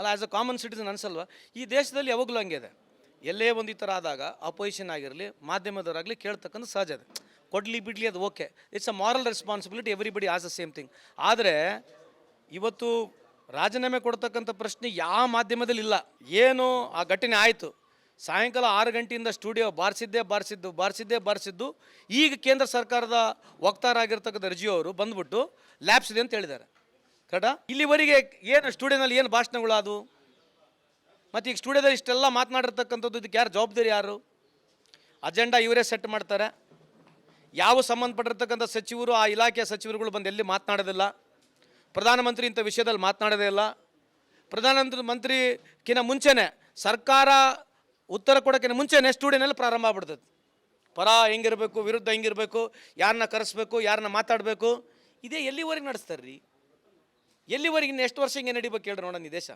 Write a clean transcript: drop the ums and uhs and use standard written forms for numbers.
ಅಲ್ಲ, as a common citizen ಅನ್ಸಲ್ವಾ? ಈ ದೇಶದಲ್ಲಿ ಯಾವಾಗಲೂ ಹಂಗೆ ಇದೆ. ಎಲ್ಲೇ ಒಂದು ಈ ಥರ ಆದಾಗ ಅಪೋಸಿಷನ್ ಆಗಿರಲಿ, ಮಾಧ್ಯಮದವರಾಗಲಿ ಕೇಳ್ತಕ್ಕಂಥ ಸಹಜ ಇದೆ. ಕೊಡಲಿ ಬಿಡಲಿ ಅದು okay, it's a moral responsibility, everybody as the same thing. ಆದರೆ ಇವತ್ತು ರಾಜೀನಾಮೆ ಕೊಡ್ತಕ್ಕಂಥ ಪ್ರಶ್ನೆ ಯಾವ ಮಾಧ್ಯಮದಲ್ಲಿ ಇಲ್ಲ. ಏನು ಆ ಘಟನೆ ಆಯಿತು, ಸಾಯಂಕಾಲ 6 ಗಂಟೆಯಿಂದ ಸ್ಟುಡಿಯೋ ಬಾರಿಸಿದ್ದು. ಈಗ ಕೇಂದ್ರ ಸರ್ಕಾರದ ವಕ್ತಾರ ಆಗಿರ್ತಕ್ಕಂಥ ರಿಜಿಯು ಅವರು ಬಂದ್ಬಿಟ್ಟು ಲ್ಯಾಬ್ಸ್ ಇದೆ ಅಂತ ಹೇಳಿದ್ದಾರೆ. ಕಡ ಇಲ್ಲಿವರೆಗೆ ಏನು ಸ್ಟುಡಿಯೋನಲ್ಲಿ ಏನು ಭಾಷಣಗಳು ಅದು? ಮತ್ತು ಈಗ ಸ್ಟುಡಿಯೋದಲ್ಲಿ ಇಷ್ಟೆಲ್ಲ ಮಾತನಾಡಿರ್ತಕ್ಕಂಥದ್ದು, ಇದಕ್ಕೆ ಯಾರು ಜವಾಬ್ದಾರಿ? ಯಾರು ಅಜೆಂಡಾ ಇವರೇ ಸೆಟ್ ಮಾಡ್ತಾರೆ. ಯಾವ ಸಂಬಂಧಪಟ್ಟಿರ್ತಕ್ಕಂಥ ಸಚಿವರು, ಆ ಇಲಾಖೆಯ ಸಚಿವರುಗಳು ಬಂದು ಎಲ್ಲಿ ಮಾತನಾಡೋದಿಲ್ಲ. ಪ್ರಧಾನಮಂತ್ರಿ ಇಂಥ ವಿಷಯದಲ್ಲಿ ಮಾತನಾಡೋದೇ ಇಲ್ಲ. ಪ್ರಧಾನಮಂತ್ರಿಗಿಂತ ಮುಂಚೆನೇ ಸರ್ಕಾರ ಉತ್ತರ ಕೊಡೋಕ್ಕಿಂತ ಮುಂಚೆನೇ ಸ್ಟುಡಿಯೋನಲ್ಲಿ ಪ್ರಾರಂಭ ಆಗ್ಬಿಡ್ತದೆ. ಪರ ಹೆಂಗಿರಬೇಕು, ವಿರುದ್ಧ ಹೆಂಗಿರಬೇಕು, ಯಾರನ್ನ ಕರೆಸ್ಬೇಕು, ಯಾರನ್ನ ಮಾತಾಡಬೇಕು, ಇದೇ ಎಲ್ಲಿವರೆಗೆ ನಡೆಸ್ತಾರೆ ರೀ? ಎಲ್ಲಿವರೆಗೆ? ಇನ್ನು ಎಷ್ಟು ವರ್ಷ ಹಿಂಗೆ ನಡಿಬೇಕು ಹೇಳ್ರಿ ನೋಡೋಣ ಈ ದೇಶ?